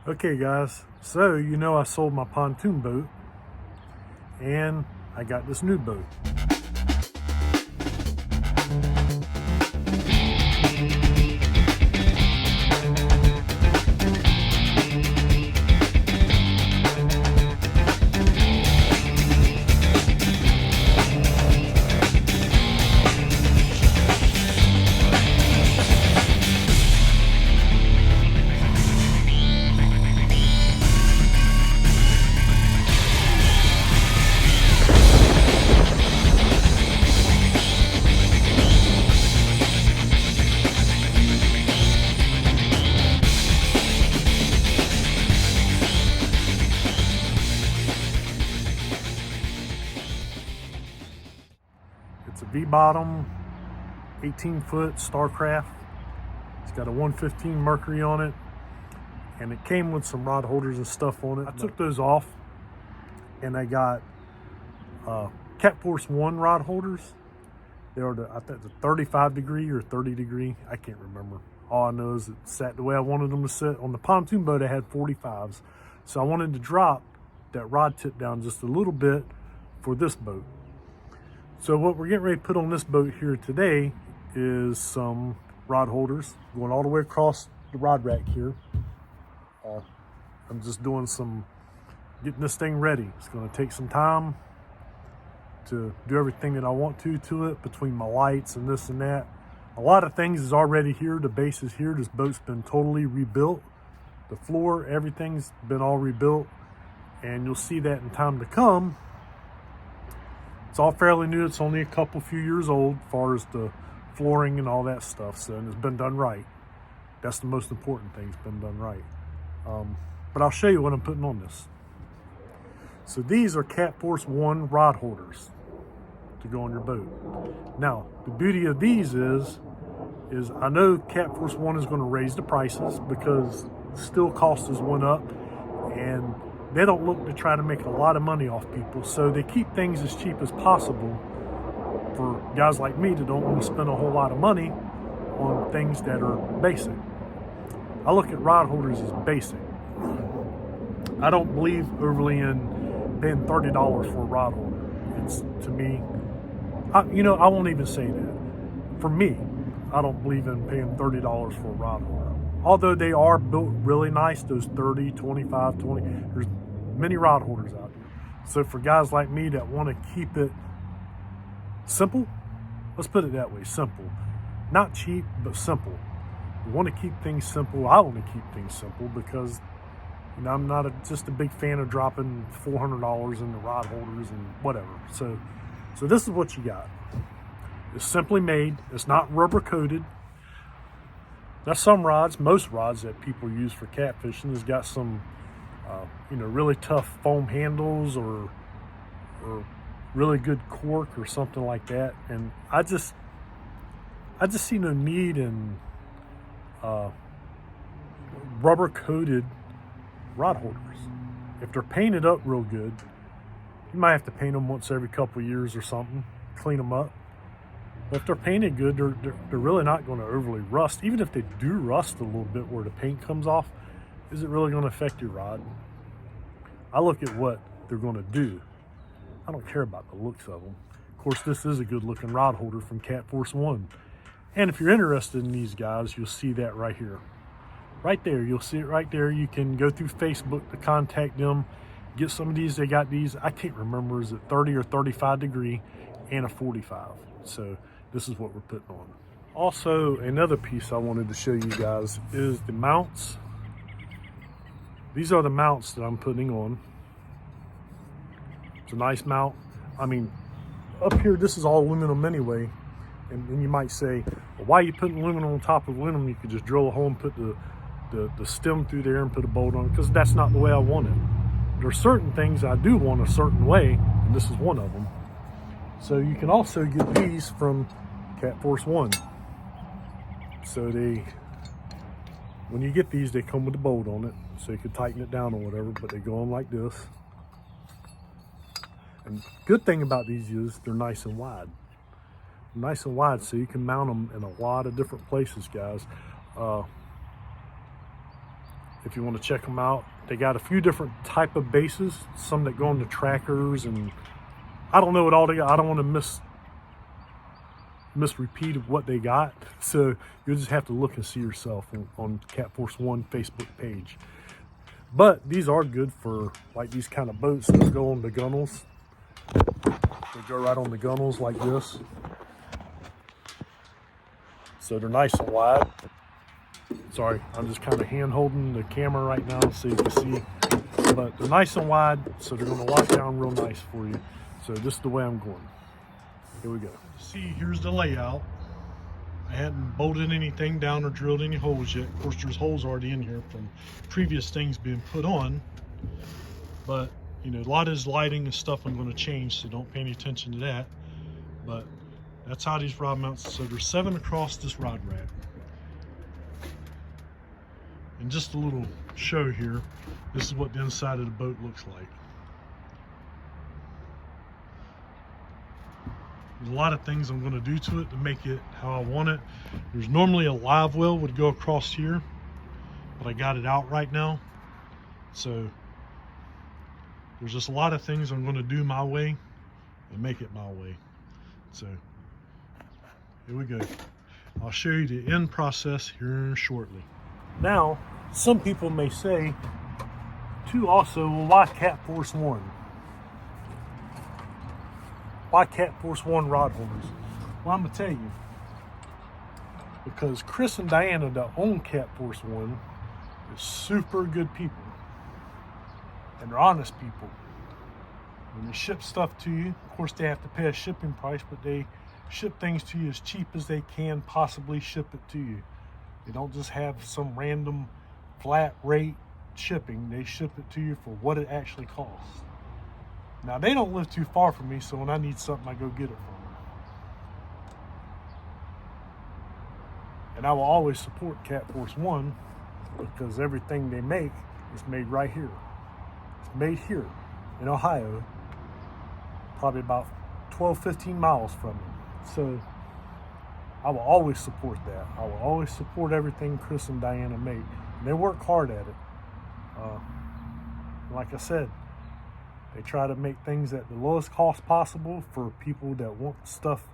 Okay guys, so I sold my pontoon boat and I got this new boat. It's a V-bottom, 18-foot Starcraft. It's got a 115 Mercury on it, and it came with some rod holders and stuff on it. I took those off, and I got Catforce 1 rod holders. They are I think the 35 degree or 30 degree. I can't remember. All I know is it sat the way I wanted them to sit. On the pontoon boat, I had 45s. So I wanted to drop that rod tip down just a little bit for this boat. So what we're getting ready to put on this boat here today is some rod holders going all the way across the rod rack here. I'm just doing getting this thing ready. It's going to take some time to do everything that I want to it, between my lights and this and that. A lot of things is already here. The base is here. This boat's been totally rebuilt. The floor, everything's been all rebuilt, and you'll see that in time to come. It's all fairly new. It's only a few years old as far as the flooring and all that stuff. So, and it's been done right. That's the most important thing. It's been done right. But I'll show you what I'm putting on this. So these are Catforce 1 rod holders to go on your boat. Now, the beauty of these is I know Catforce 1 is going to raise the prices because steel costs has went up, and they don't look to try to make a lot of money off people. So they keep things as cheap as possible for guys like me that don't want to spend a whole lot of money on things that are basic. I look at rod holders as basic. I don't believe overly in paying $30 for a rod holder. It's, to me, I won't even say that. For me, I don't believe in paying $30 for a rod holder. Although they are built really nice, those 30, 25, 20, there's many rod holders out there. So for guys like me that want to keep it simple, let's put it that way, simple. Not cheap, but simple. You want to keep things simple. I want to keep things simple because I'm not just a big fan of dropping $400 in the rod holders and whatever. So this is what you got. It's simply made. It's not rubber coated. Now some rods, most rods that people use for catfishing has got some, really tough foam handles or really good cork or something like that. And I just see no need in rubber coated rod holders. If they're painted up real good, you might have to paint them once every couple of years or something, clean them up. But if they're painted good, they're really not going to overly rust. Even if they do rust a little bit where the paint comes off, is it really going to affect your rod? I look at what they're going to do. I don't care about the looks of them. Of course, this is a good looking rod holder from Catforce 1. And if you're interested in these guys, you'll see that right here. Right there, you'll see it right there. You can go through Facebook to contact them, get some of these. They got these, I can't remember, is it 30 or 35 degree and a 45. So this is what we're putting on. Also, another piece I wanted to show you guys is the mounts. These are the mounts that I'm putting on. It's a nice mount. I mean, up here, this is all aluminum anyway. And you might say, well, why are you putting aluminum on top of aluminum? You could just drill a hole and put the stem through there and put a bolt on it, because that's not the way I want it. There are certain things I do want a certain way, and this is one of them. So you can also get these from Catforce 1. So when you get these, they come with a bolt on it, so you can tighten it down or whatever, but they go on like this. And good thing about these is they're nice and wide. Nice and wide, so you can mount them in a lot of different places, guys. if you want to check them out. They got a few different type of bases, some that go on the trackers, and I don't know what all they got. I don't want to misrepeat of what they got, so you'll just have to look and see yourself on Catforce 1 Facebook page. But these are good for like these kind of boats that go on the gunnels. They go right on the gunnels like this. So they're nice and wide. Sorry, I'm just kind of hand holding the camera right now so you can see. But they're nice and wide, so they're going to lock down real nice for you. So this is the way I'm going. Here we go. See, here's the layout. I hadn't bolted anything down or drilled any holes yet. Of course, there's holes already in here from previous things being put on. But, you know, a lot of this lighting and stuff I'm going to change, so don't pay any attention to that. But that's how these rod mounts, so there's 7 across this rod rack. And just a little show here, this is what the inside of the boat looks like. There's a lot of things I'm going to do to it to make it how I want it. There's normally a live well would go across here, but I got it out right now. So there's just a lot of things I'm going to do my way and make it my way. So here we go. I'll show you the end process here shortly. Now, some people may say, too, also, well, why Catforce 1? Why Catforce 1 rod holders? Well, I'm going to tell you. Because Chris and Diana that own Catforce 1 is super good people. And they're honest people. When they ship stuff to you, of course they have to pay a shipping price, but they ship things to you as cheap as they can possibly ship it to you. They don't just have some random flat rate shipping. They ship it to you for what it actually costs. Now, they don't live too far from me, so when I need something, I go get it from them. And I will always support Catforce 1 because everything they make is made right here. It's made here in Ohio, probably about 12, 15 miles from me. So I will always support that. I will always support everything Chris and Diana make. And they work hard at it. Like I said, they try to make things at the lowest cost possible for people that want stuff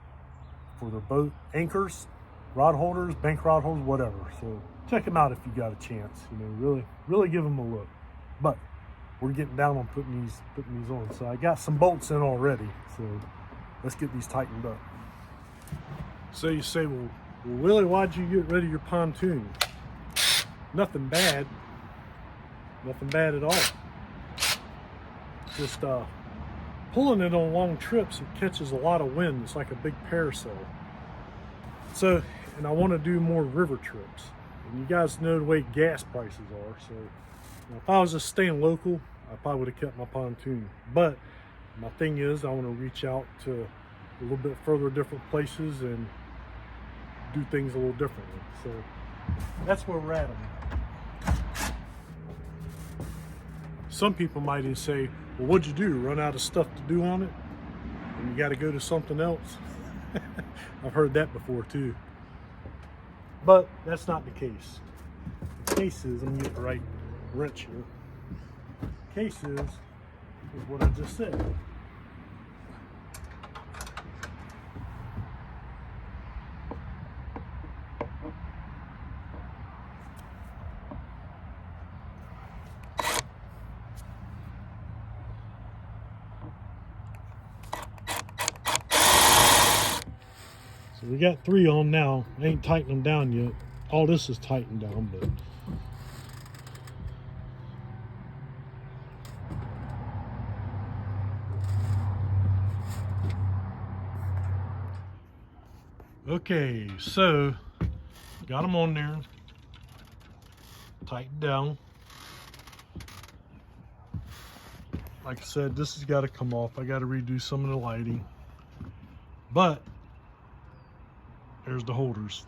for their boat, anchors, rod holders, bank rod holders, whatever. So check them out if you got a chance. You know, really give them a look. But we're getting down on putting these on. So I got some bolts in already. So let's get these tightened up. So you say, well, Willie, why'd you get rid of your pontoon? Nothing bad. Nothing bad at all. Just pulling it on long trips, it catches a lot of wind. It's like a big parasol. So, and I want to do more river trips. And you guys know the way gas prices are. So if I was just staying local, I probably would have kept my pontoon. But my thing is, I want to reach out to a little bit further different places and do things a little differently. So that's where we're at on that. Some people might even say, well, what'd you do? Run out of stuff to do on it? And you got to go to something else? I've heard that before too. But that's not the case. The case is, let me get the right wrench here. The case is what I just said. So we got 3 on now. I ain't tightening them down yet. All this is tightened down, but okay, so got them on there, tightened down. Like I said, this has got to come off. I got to redo some of the lighting, but there's the holders.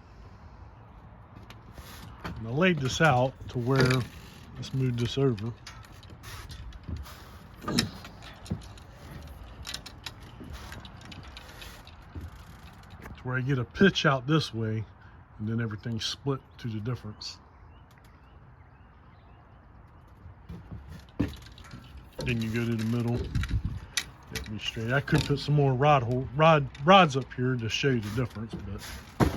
And I laid this out to where, let's move this over. To where I get a pitch out this way, and then everything's split to the difference. Then you go to the middle. Get me straight. I could put some more rods up here to show you the difference, but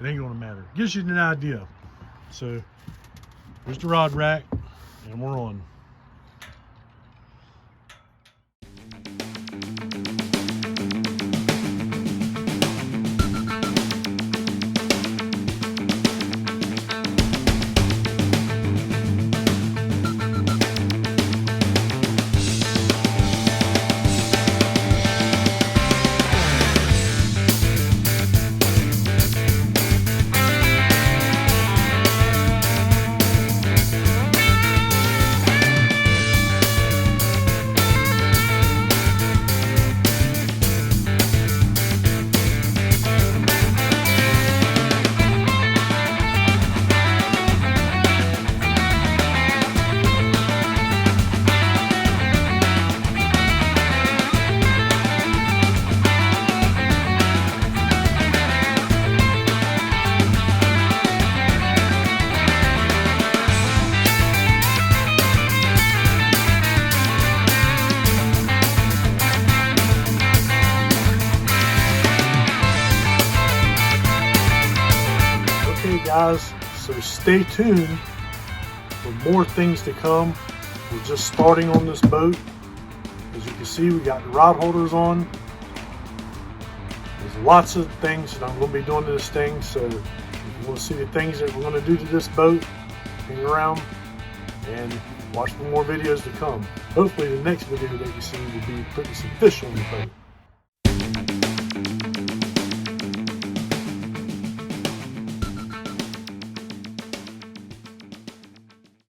it ain't gonna matter. Gives you an idea. So here's the rod rack, and we're on. Guys, so stay tuned for more things to come. We're just starting on this boat. As you can see, we got the rod holders on. There's lots of things that I'm going to be doing to this thing, so if you want to see the things that we're going to do to this boat, hang around and watch for more videos to come. Hopefully the next video that you see will be putting some fish on the boat.